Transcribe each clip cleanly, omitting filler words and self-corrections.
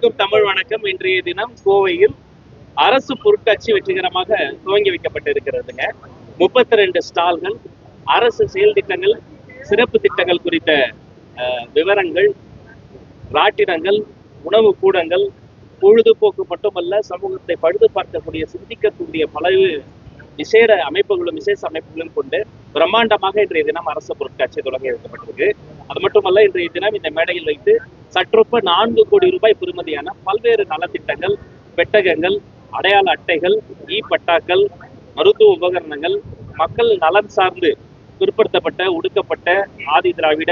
அனைவருக்கும் தமிழ் வணக்கம். இன்றைய தினம் கோவையில் அரசு பொருட்காட்சி வெற்றிகரமாக துவங்கி வைக்கப்பட்டிருக்கிறதுங்க. 32 ஸ்டால்கள், அரசு செயல் திட்டங்கள், சிறப்பு திட்டங்கள் குறித்த விவரங்கள், ராட்டினங்கள், உணவு கூடங்கள், பொழுதுபோக்கு மட்டுமல்ல சமூகத்தை பழுது பார்க்கக்கூடிய சிந்திக்கக்கூடிய பல விசேஷ அமைப்புகளும் கொண்டு பிரம்மாண்டமாக இன்றைய தினம் அரசு பொருட்காட்சி தொடங்கி வைக்கப்பட்டிருக்கு. அது மட்டுமல்ல, இன்றைய தினம் இந்த மேடையில் வைத்து சற்றொப்ப 4 கோடி ரூபாய் பெறுமதியான பல்வேறு நலத்திட்டங்கள், பெட்டகங்கள், அடையாள அட்டைகள், பட்டாக்கள், மருத்துவ உபகரணங்கள், மக்கள் நலன் சார்ந்து பிற்படுத்தப்பட்ட, ஒடுக்கப்பட்ட, ஆதி திராவிட,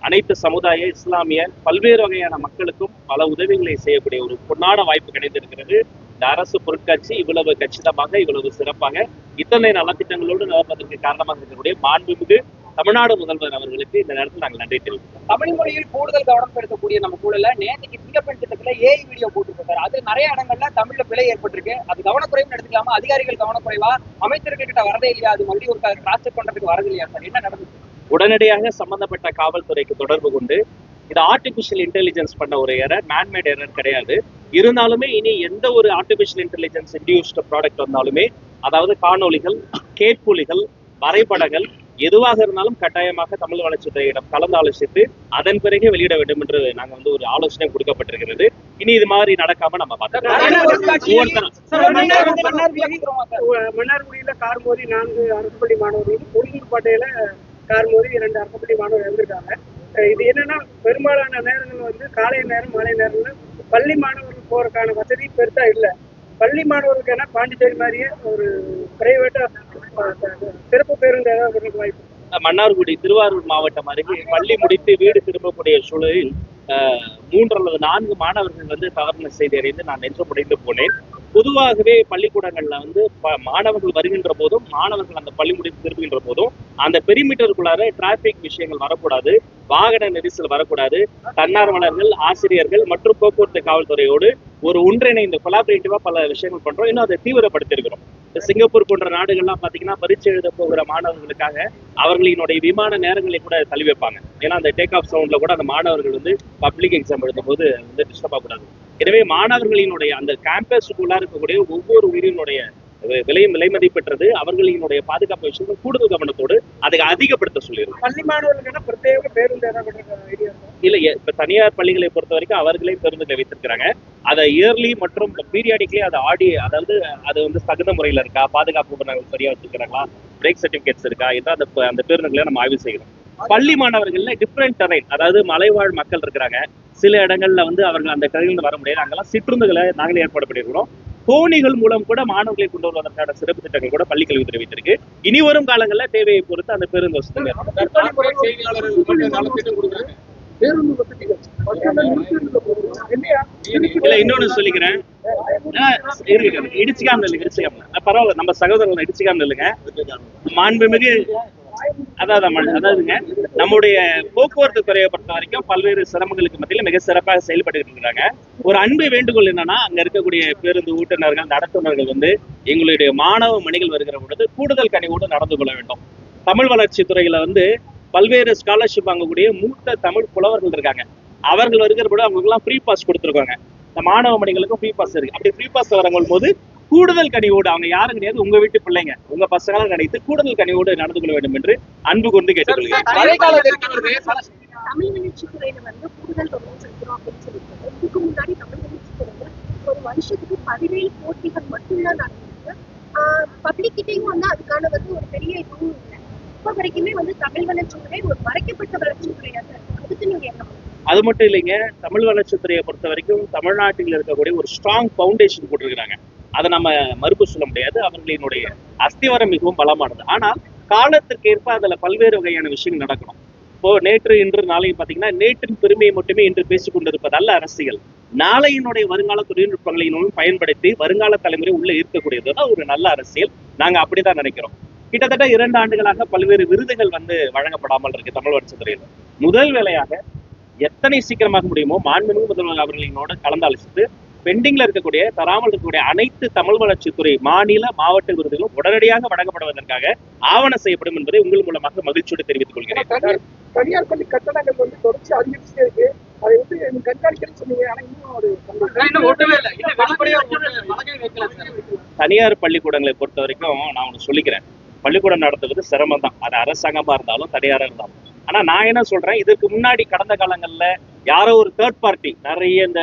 அனைத்து சமுதாய, இஸ்லாமிய பல்வேறு வகையான மக்களுக்கும் பல உதவிகளை செய்யக்கூடிய ஒரு பொன்னான வாய்ப்பு கிடைத்திருக்கிறது. இந்த அரசு பொருட்காட்சி இவ்வளவு கச்சிதமாக, இவ்வளவு சிறப்பாக, இத்தனை நலத்திட்டங்களோடு நடப்பதற்கு காரணமாக இருக்கக்கூடிய மாண்புமிகு தமிழ்நாடு முதல்வர் அவர்களுக்கு இந்த நேரத்தில் நாங்கள் நன்றி தெரிவிக்கிறோம். தமிழ் மொழியில் கூடுதல் கவனம் செலுத்தக்கூடிய நம்ம சூழல நேற்றுக்கு சிங்கப்பெண் திட்டத்துல ஏஐ வீடியோ போட்டுருக்காரு. அது நிறைய இடங்கள்ல தமிழ்ல பிழை ஏற்பட்டிருக்கு. அது கவனக்குறைவு எடுத்துக்கலாமா? அதிகாரிகள் கவனக்குறைவா? அமைச்சர்கள் கிட்ட வரதே இல்லையா? அது மறுபடியும் ஒரு கிராஸ் செக் பண்றதுக்கு வரது இல்லையா சார்? என்ன நடந்தது? உடனடியாக சம்பந்தப்பட்ட காவல்துறைக்கு தொடர்பு கொண்டு இது ஆர்டிபிஷியல் இன்டெலிஜென்ஸ் பண்ண ஒரு எரர், மேன்மேட் எரர் கிடையாது. இருந்தாலுமே இனி எந்த ஒரு ஆர்டிபிஷியல் இன்டெலிஜென்ஸ் இன்டியூஸ்டு ப்ராடக்ட் வந்தாலுமே, அதாவது காணொலிகள், கேட்பொலிகள், வரைபடங்கள் எதுவாக இருந்தாலும் கட்டாயமாக தமிழ் வளர்ச்சித்துறையிடம் கலந்து ஆலோசித்து அதன் பிறகு வெளியிட வேண்டும் என்று நாங்க ஒரு ஆலோசனை கொடுக்கப்பட்டிருக்கிறது. இனி இது மாதிரி நடக்காம நம்ம மன்னார்குடியில கார் மோதி 4 அரசு பள்ளி மாணவர்களும், பொலியூர்பேட்டையில கார் மோதி 2 அரசு பள்ளி மாணவர் இறந்திருக்காங்க. இது என்னன்னா, பெரும்பாலான நேரங்கள் காலை நேரம், மாலை நேரங்கள்ல பள்ளி மாணவர்கள் போறதுக்கான வசதி பெருசா இல்லை. பள்ளி மாணவர்களுக்கு ஏன்னா பாண்டிச்சேரி மாதிரியே ஒரு பிரைவேட்டா சிறப்பு பேருந்து ஏதாவது வாய்ப்பு. மன்னார்குடி திருவாரூர் மாவட்டம் அருகே பள்ளி முடித்து வீடு திரும்பக்கூடிய சூழலில் 3 அல்லது 4 மாணவர்கள் தவறான செய்தி அறிந்து நான் நெஞ்சு முடிந்து போனேன். பொதுவாகவே பள்ளிக்கூடங்கள்ல மாணவர்கள் வருகின்ற போதும், மாணவர்கள் அந்த பள்ளி முடித்து திரும்புகின்ற போதும் அந்த பெரிமீட்டருக்குள்ளார டிராபிக் விஷயங்கள் வரக்கூடாது, வாகன நெரிசல் வரக்கூடாது. தன்னார்வலர்கள், ஆசிரியர்கள் மற்றும் போக்குவரத்து காவல்துறையோடு ஒரு ஒன்றிணைந்த கொலாபரேட்டிவா பல விஷயங்கள் பண்றோம். இன்னும் அதை தீவிரப்படுத்தியிருக்கிறோம். சிங்கப்பூர் போன்ற நாடுகள்லாம் பாத்தீங்கன்னா பரீட்சை எழுத போகிற மாணவர்களுக்காக அவர்களினுடைய விமான நேரங்களை கூட தள்ளி வைப்பாங்க. ஏன்னா அந்த டேக் ஆஃப் சவுண்ட்ல கூட அந்த மாணவர்கள் பப்ளிக் எக்ஸாம் எழுதும் போது டிஸ்டர்ப் ஆகக்கூடாது. எனவே மாணவர்களினுடைய அந்த கேம்பஸுக்குள்ளா இருக்கக்கூடிய ஒவ்வொரு உயிரினுடைய விலை மதிப்பெற்றது, அவர்களினுடைய பாதுகாப்பு விஷயங்கள் கூடுதல் கவனத்தோடு அதை அதிகப்படுத்த சொல்லியிருக்கோம். பள்ளி மாணவர்களுக்கு பிரத்யேக பேருந்து இல்ல, இப்ப தனியார் பள்ளிகளை பொறுத்த வரைக்கும் அவர்களே பேருந்துகளை வைத்திருக்கிறாங்க. அதை இயர்லி மற்றும் பீரியாடிக்லி அதை அதாவது அது தகுந்த முறையில இருக்கா, பாதுகாப்பு உபகரணங்கள் சரியா வச்சிருக்கிறாங்களா, பிரேக் சர்டிபிகேட்ஸ் இருக்கா, இதான் அந்த பேருந்துகளை நம்ம ஆய்வு செய்யணும். பள்ளி மாணவர்கள்ல டிஃப்ரெண்ட் டெரைன், அதாவது மலைவாழ் மக்கள் இருக்கிறாங்க. சில இடங்கள்ல அவர்கள் அந்த கரையிலிருந்து வர முடியாது. அங்கெல்லாம் சிற்றுந்துகளை நாங்களே ஏற்பாடு பண்ணியிருக்கிறோம். கோணிகள் மூலம் கூட மாணவர்களை கொண்டு வருவதற்கான சிறப்பு திட்டங்கள் கூட பள்ளி கல்வித்துறை வைத்திருக்கு. இனி வரும் காலங்களில் தேவையை பொறுத்து அந்த பேருந்து வசதி இல்ல. இன்னொன்னு சொல்லிக்கிறேன், இடிச்சுக்காம பரவாயில்ல, நம்ம சகோதரர்கள் இடிச்சுக்காம இல்லைங்க. மாண்புமிகு அதாவதுங்க, நம்முடைய போக்குவரத்து துறையை பொறுத்த வரைக்கும் பல்வேறு சிரமங்களுக்கு மத்தியில் மிக சிறப்பாக செயல்பட்டு இருக்கிறாங்க. ஒரு அன்பு வேண்டுகோள் என்னன்னா, அங்க இருக்கக்கூடிய பேருந்து ஓட்டுநர்கள், நடத்துனர்கள் எங்களுடைய மாணவ மணிகள் வருகிற பொழுது கூடுதல் கனிவோடு நடந்து கொள்ள வேண்டும். தமிழ் வளர்ச்சி துறையில பல்வேறு ஸ்காலர்ஷிப் வாங்கக்கூடிய மூத்த தமிழ் புலவர்கள் இருக்காங்க. அவர்கள் வருகிற பொழுது அவங்களுக்கு எல்லாம் ஃப்ரீ பாஸ் கொடுத்துருக்காங்க. இந்த மாணவ மணிகளுக்கும் ஃப்ரீ பாஸ் இருக்கு. அப்படி ஃப்ரீ பாஸ் வரவங்க போது கூடுதல் கனிவோடு, அவங்க யாரும் கிடையாது, உங்க வீட்டு பிள்ளைங்க, உங்க பசங்களும் நினைத்து கூடுதல் கனிவோடு நடந்து கொள்ள வேண்டும் என்று அன்பு கொண்டு கேட்டுக்கொள்கிறேன். தமிழ் வளர்ச்சித்துறையில கூடுதல் கவனம் செலுத்துறோம் அப்படின்னு சொல்லிட்டு, இதுக்கு முன்னாடி தமிழ் வளர்ச்சித்துறையில ஒரு வருஷத்துக்கு 17 போட்டிகள் மட்டும்தான் நடந்திருக்கு. பப்ளிக் கிட்டையும் அதுக்கான ஒரு பெரிய இதுவும் இல்லை. இப்ப வரைக்குமே தமிழ் வளர்ச்சித்துறை ஒரு மறைக்கப்பட்ட வளர்ச்சித்துறையாக இருக்கு. அதுக்கு நீங்க என்ன? அது மட்டும் இல்லைங்க, தமிழ் வளர்ச்சித்துறையை பொறுத்த வரைக்கும் தமிழ்நாட்டில் இருக்கக்கூடிய ஒரு ஸ்ட்ராங் பவுண்டேஷன் போட்டிருக்கிறாங்க. அதை நம்ம மறுப்பு சொல்ல முடியாது. அவர்களினுடைய அஸ்திவாரம் மிகவும் பலமானது. ஆனால் காலத்திற்கு ஏற்ப அதுல பல்வேறு வகையான விஷயங்கள் நடக்கணும். இப்போ நேற்று, இன்று, நாளையும் பாத்தீங்கன்னா, நேற்றின் பெருமையை மட்டுமே இன்று பேசிக் கொண்டிருப்பதல்ல அரசியல். நாளையினுடைய வருங்கால தொழில்நுட்பங்களினும் பயன்படுத்தி வருங்கால தலைமுறை உள்ள இருக்கக்கூடியதுதான் ஒரு நல்ல அரசியல். நாங்க அப்படிதான் நினைக்கிறோம். கிட்டத்தட்ட 2 ஆண்டுகளாக பல்வேறு விருதுகள் வழங்கப்படாமல் இருக்கு தமிழ் வளர்ச்சித்துறையில். முதல் வேலையாக எத்தனை சீக்கிரமாக முடியுமோ மாண்புமிகு முதல்வர் அவர்களினோட கலந்தாலோசித்து பெண்டிங்ல இருக்கக்கூடிய, தராமல் இருக்கக்கூடிய அனைத்து தமிழ் வளர்ச்சித்துறை மாநில, மாவட்ட விருதுகளும் உடனடியாக வழங்கப்படுவதற்காக ஆவணம் செய்யப்படும் என்பதை உங்கள் மூலமாக மகிழ்ச்சியோடு தெரிவித்துக் கொள்கிறேன். தனியார் பள்ளி கட்டணங்கள் தொடர்ச்சி அதிகரிச்சுட்டே இருக்கு. அதை வந்து கண்காணிக்கணும்னு சொன்னீங்க. ஆனா இன்னும் ஒரு இன்னும் ஒட்டவே இல்லை, இன்னும் வெளிப்படையா பலகை வைக்கல சார். தனியார் பள்ளிக்கூடங்களை பொறுத்த வரைக்கும் நான் ஒன்று சொல்லிக்கிறேன், பள்ளிக்கூடம் நடத்துவது சிரமம் தான், அது அரசாங்கமா இருந்தாலும் தனியாரா இருந்தாலும். ஆனா நான் என்ன சொல்றேன், இதற்கு முன்னாடி கடந்த காலங்கள்ல யாரோ ஒரு தேர்ட் பார்ட்டி நிறைய இந்த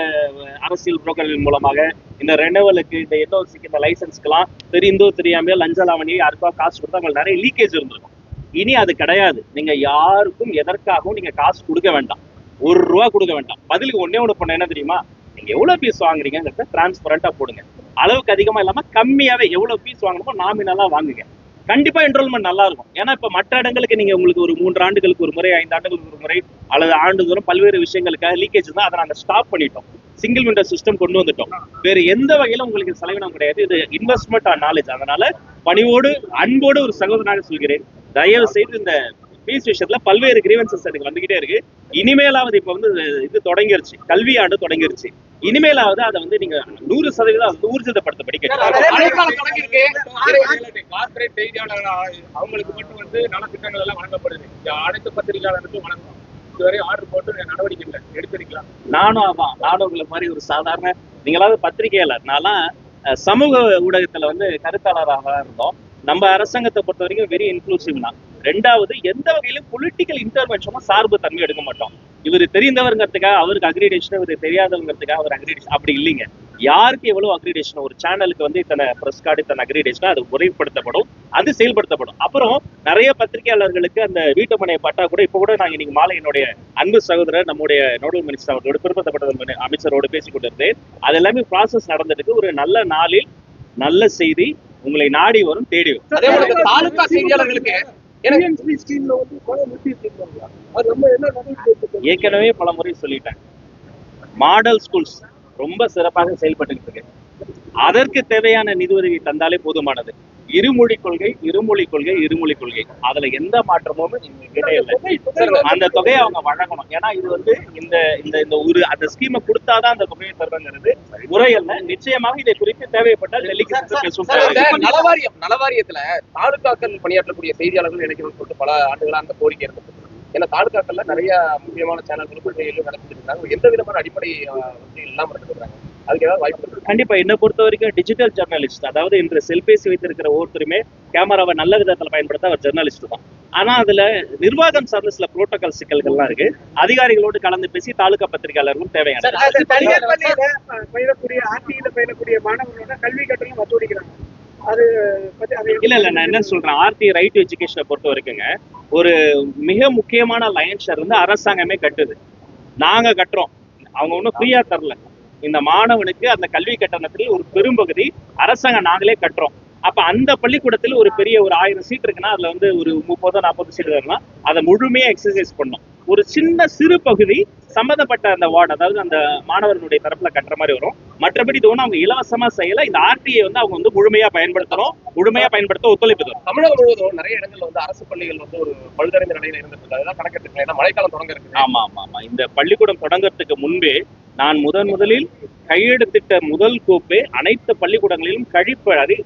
அரசியல் புரோக்கர்கள் மூலமாக இந்த ரெனவலுக்கு, இந்த என்ஓசிக்கு, இந்த லைசன்ஸ்க்கெல்லாம் தெரிந்தோ தெரியாமையோ லஞ்ச லாவணியோ யாருக்கோ காசு கொடுத்தா அவங்களுக்கு நிறைய லீக்கேஜ் இருந்திருக்கும். இனி அது கிடையாது. நீங்க யாருக்கும் எதற்காகவும் நீங்க காசு கொடுக்க வேண்டாம், ₹1 கொடுக்க வேண்டாம். பதிலுக்கு ஒண்ணே ஒண்ணு பண்ண என்ன தெரியுமா, நீங்க எவ்வளவு பீஸ் வாங்குறீங்கிறத டிரான்ஸ்பரண்டா போடுங்க. அளவுக்கு அதிகமா இல்லாம கம்மியாவே எவ்வளவு பீஸ் வாங்கணுமோ நாமினலா வாங்குங்க. கண்டிப்பா என்ரோல்மெண்ட் நல்லா இருக்கும். ஏன்னா இப்ப மற்ற இடங்களுக்கு நீங்க உங்களுக்கு ஒரு 3 ஆண்டுகளுக்கு ஒரு முறை, 5 ஆண்டுகளுக்கு ஒரு முறை அல்லது ஆண்டுதோறும் பல்வேறு விஷயங்களுக்காக லீக்கேஜ் தான், அதை நாங்க ஸ்டாப் பண்ணிட்டோம். சிங்கிள் விண்டோ சிஸ்டம் கொண்டு வந்துட்டோம். வேறு எந்த வகையிலும் உங்களுக்கு செலவினம் கிடையாது. இது இன்வெஸ்ட்மெண்ட் ஆன் நாலேஜ். அதனால பணிவோடு அன்போடு ஒரு சகோதரனாக சொல்கிறேன், தயவு செய்து இந்த ஃபீஸ் விஷயத்துல பல்வேறு கிரீவன்சஸ் எனக்கு வந்துகிட்டே இருக்கு. இனிமேலாவது இப்ப வந்து இது தொடங்கிருச்சு, கல்வி ஆண்டு தொடங்கிருச்சு. இனிமேலாவது அதை வந்து நீங்க 100% வந்து ஊர்ஜிதப்படுத்தபடி கார்பரேட் செய்தியாளர் அவங்களுக்கு மட்டும் வந்து நலத்திட்டங்கள் எல்லாம் வழங்கப்படுது, அனைத்து பத்திரிகையாளருக்கும் வழங்கணும். இதுவரை ஆர்டர் போட்டு நடவடிக்கை இல்லை, எடுத்திருக்கலாம். நானும் உங்களை மாதிரி ஒரு சாதாரண, நீங்களாவது பத்திரிகையாளர், நான்லாம் சமூக ஊடகத்துல வந்து கருத்தாளராக இருந்தோம். நம்ம அரசாங்கத்தை பொறுத்த வரைக்கும் வெரி இன்க்ளூசிவ் தான். ரெண்டாவது, எந்த வகையிலும் பொலிட்டிக்கல் இன்டர்வென்ஷனும் சார்பு தன்மை எடுக்க மாட்டோம். இவர் தெரிந்தவருங்கிறதுக்காக அவருக்கு அக்ரிடேஷன், இவர் தெரியாதவங்கிறதுக்காக அவர் அக்ரிடேஷன், அப்படி இல்லைங்க. யாருக்கு எவ்வளவு அக்ரிடேஷன், ஒரு சேனலுக்கு வந்து இத்தனை பிரஸ் கார்டு, இத்தனை அக்ரிடேஷன், அது முறைப்படுத்தப்படும், அது செயல்படுத்தப்படும். அப்புறம் நிறைய பத்திரிகையாளர்களுக்கு அந்த வீட்டு மனையை பட்டா கூட இப்ப கூட நான் இன்னைக்கு மாலை என்னுடைய அன்பு சகோதரர் நம்முடைய நோடல் மினிஸ்டர் அவர்களோட பிற்படுத்தப்பட்ட அமைச்சரோடு பேசிக் கொண்டிருந்தேன். அது எல்லாமே ப்ராசஸ் நடந்துட்டு ஒரு நல்ல நாளில் நல்ல செய்தி உங்களை நாடி வரும், தேடி வரும். அதே போல தாலுகா செய்தியாளர்களுக்கு ஏற்கனவே பல முறை சொல்லிட்டேன், மாடல் ஸ்கூல்ஸ் ரொம்ப சிறப்பாக செயல்பட்டு இருக்கு. அதற்கு தேவையான நிதி உதவி தந்தாலே போதுமானது. இருமொழி கொள்கை, இருமொழி கொள்கை, இருமொழி கொள்கை, அதுல எந்த மாற்றமும் இல்லை. அந்த தொகையை அவங்க வழங்கணும். ஏன்னா இது வந்து இந்த இந்த இந்த ஒரு அந்த ஸ்கீமை கொடுத்தாதான் அந்த தொகையை தருங்கிறது முறையல்ல. நிச்சயமாக இதை குறித்து தேவைப்பட்டால் டெல்லிக்கு நலவாரியத்துல தாலுகாக்கள் பணியாற்றக்கூடிய செய்தியாளர்கள் நினைக்கணும்னு சொல்லிட்டு பல ஆண்டுகளா அந்த கோரிக்கை இருந்தது. ஏன்னா தாலுகாக்கள்ல நிறைய முக்கியமான சேனல்களுக்கு நடத்திட்டு இருக்காங்க, எந்த விதமான அடிப்படை இல்லாம இருக்காங்க. அதுக்கு ஏதாவது வாய்ப்பு இருக்கு? கண்டிப்பா. என்ன பொறுத்த வரைக்கும் டிஜிட்டல் ஜெர்னலிஸ்ட், அதாவது இன்று செல்பேசி வைத்திருக்கிற ஒவ்வொருத்தருமே கேமராவை நல்ல விதத்துல பயன்படுத்த அவர் ஜெர்னலிஸ்ட் தான். ஆனா அதுல நிர்வாகம் சார்ந்த சில புரோட்டோகால் சிக்கல்கள்லாம் இருக்கு. அதிகாரிகளோடு கலந்து பேசி தாலுகா பத்திரிகையாளர்களும் தேவையான பயிலக்கூடிய ஆர்டியில பயிலக்கூடிய மாணவர்களோட கல்வி கட்டணம் வசூலிக்கிறாங்க. அது இல்ல நான் என்ன சொல்றேன், ஆர்டி ரைட் டு எஜுகேஷனை பொறுத்த வரைக்குங்க ஒரு மிக முக்கியமான லைன் ஷேர் வந்து அரசாங்கமே கட்டுது, நாங்க கட்டுறோம். அவங்க ஒன்றும் ஃப்ரீயா தரல. இந்த மாணவனுக்கு அந்த கல்வி கட்டணத்தில் ஒரு பெரும்பகுதி அரசாங்கம் நாங்களே கட்டுறோம். அப்ப அந்த பள்ளிக்கூடத்தில் ஒரு பெரிய ஒரு 1000 சீட் இருக்குன்னா அதுல வந்து ஒரு 30-40 சீட் இருக்குன்னா அதை முழுமையா எக்ஸசைஸ் பண்ணும். ஒரு சின்ன சிறு பகுதி சம்பந்தப்பட்ட அந்த வார்டு, அதாவது அந்த மாணவர்களுடைய தரப்புல கட்டுற மாதிரி வரும். மற்றபடி இது ஒன்று அவங்க இலவசமா செய்யல. இந்த ஆர்டிஐ வந்து அவங்க வந்து முழுமையா பயன்படுத்த ஒத்துழைப்பு தரும். தமிழகம் முழுவதும் நிறைய இடங்கள்ல வந்து அரசு பள்ளிகள் வந்து ஒரு பழுதடைந்த நிலையில இருந்திருக்கு. அதெல்லாம் கணக்கெடுத்து, ஏன்னா மழைக்காலம் தொடங்க இருக்கு. ஆமா. இந்த பள்ளிக்கூடம் தொடங்கறதுக்கு முன்பே நான் முதலில் கையெழுத்திட்ட முதல் கோப்பே அனைத்து பள்ளிக்கூடங்களிலும் கழிப்பறை,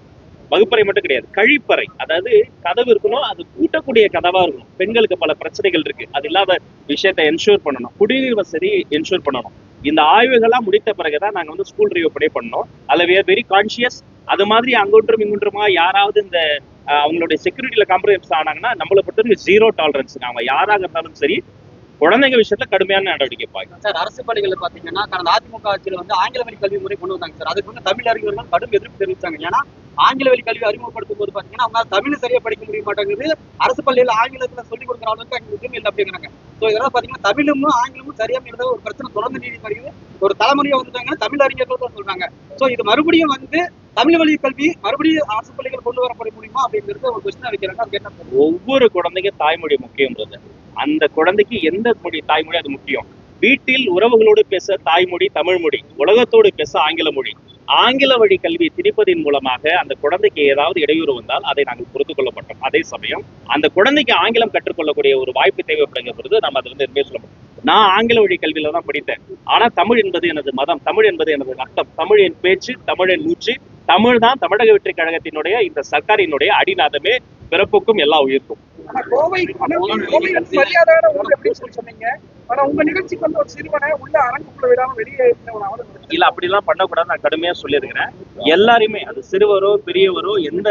வகுப்பறை மட்டும் கிடையாது, கழிப்பறை. அதாவது கதவு இருக்கணும், அது கூட்டக்கூடிய கதவா இருக்கணும். பெண்களுக்கு பல பிரச்சனைகள் இருக்கு, அது இல்லாத விஷயத்தை என்ஷூர் பண்ணணும். குடிநீர் வசதி என்ஷூர் பண்ணணும். இந்த ஆய்வுகள்லாம் முடித்த பிறகுதான் நாங்க வந்து ஸ்கூல் ரீஓப்பனே பண்ணோம். அதுல we are very conscious. அது மாதிரி அங்கொன்றும் இங்கொன்றுமா யாராவது இந்த அவங்களுடைய செக்யூரிட்டியில காம்ப்ரமைஸ் ஆனாங்கன்னா நம்மளை பொறுத்தவரைக்கும் 0 டாலரன்ஸ். அவங்க யாராக இருந்தாலும் சரி, குழந்தைங்க விஷயத்துல கடுமையான நடவடிக்கை பாய்க்கும். சார், அரசு பள்ளிகள் பாத்தீங்கன்னா கடந்த அதிமுக ஆட்சியில வந்து ஆங்கில வழி கல்வி முறை கொண்டு வந்தாங்க சார். அதுக்கு வந்து தமிழ் அறிஞர்கள் கடும் எதிர்ப்பு தெரிவிச்சாங்க. ஏன்னா ஆங்கில வழி கல்வி அறிமுகப்படுத்தும் போது பாத்தீங்கன்னா அவங்க தமிழ் சரியா படிக்க முடிய மாட்டேங்குது, அரசு பள்ளியில ஆங்கிலத்துல சொல்லிக் கொடுக்குற அளவுக்கு அங்க உரிமை இல்லை அப்படிங்கிறாங்க. ஸோ இதெல்லாம் பாத்தீங்கன்னா தமிழும் ஆங்கிலமும் சரியா இருந்த ஒரு பிரச்சனை தொடர்ந்து நீடி வருகிறது. ஒரு தலைமுறையா வந்துட்டாங்கன்னா தமிழ் அறிஞர்கள் தான் சொல்றாங்க. ஸோ இது மறுபடியும் வந்து தமிழ் வழி கல்வி மறுபடியும் அரசு பள்ளிகள் கொண்டு வரப்பட முடியுமா அப்படிங்கிறது ஒரு கொஸ்டின் வைக்கிறாங்க. ஒவ்வொரு குழந்தைக்கும் தாய்மொழி முக்கியம்ன்றது, அந்த குழந்தைக்கு எந்த மொழி தாய்மொழி அது முக்கியம். வீட்டில் உறவுகளோடு பேச தாய்மொழி தமிழ் மொழி, உலகத்தோடு பேச ஆங்கில மொழி. ஆங்கில வழி கல்வி திணிப்பதின் மூலமாக அந்த குழந்தைக்கு ஏதாவது இடையூறு வந்தால் அதை நாங்கள் பொறுத்துக் கொள்ளப்பட்டோம். அதே சமயம் அந்த குழந்தைக்கு ஆங்கிலம் கற்றுக்கொள்ளக்கூடிய ஒரு வாய்ப்பு தேவைப்படுகிற பொழுது நம்ம அதை வந்து எதுவுமே சொல்ல முடியும். நான் ஆங்கில வழி கல்வியில தான் படித்தேன். ஆனா தமிழ் என்பது எனது மதம், தமிழ் என்பது எனது ரத்தம், தமிழ் என் பேச்சு, தமிழ் என் மூச்சு. தமிழ் தான் தமிழக வெற்றி கழகத்தினுடைய இந்த சர்க்காரினுடைய அடிநாதமே, பிறப்புக்கும் எல்லா உயிர்க்கும். ஆனா கோவை மரியாதையான ஊர் அப்படின்னு சொல்லி சொன்னீங்க. ஆனா உங்க நிகழ்ச்சிக்கு வந்து ஒரு சிறுவனை உள்ள அரங்குக்குள்ள விடாம வெளியே இருந்தவனாவது இல்ல அப்படிலாம் பண்ணக்கூடாது, நான் கடுமையா சொல்லியிருக்கிறேன். எல்லாரையுமே, அது சிறுவரோ பெரியவரோ எந்த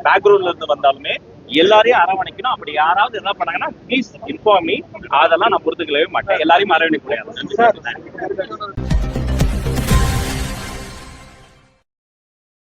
பேக்ரவுண்ட்ல இருந்து வந்தாலுமே எல்லாரையும் அரவணைக்கணும். அப்படி யாராவது என்ன பண்ணாங்கன்னா ப்ளீஸ் இன்ஃபார்ம் மீ. அதெல்லாம் நான் பொறுத்துக்கவே மாட்டேன். எல்லாரையும் அரவணைக்க முடியாது.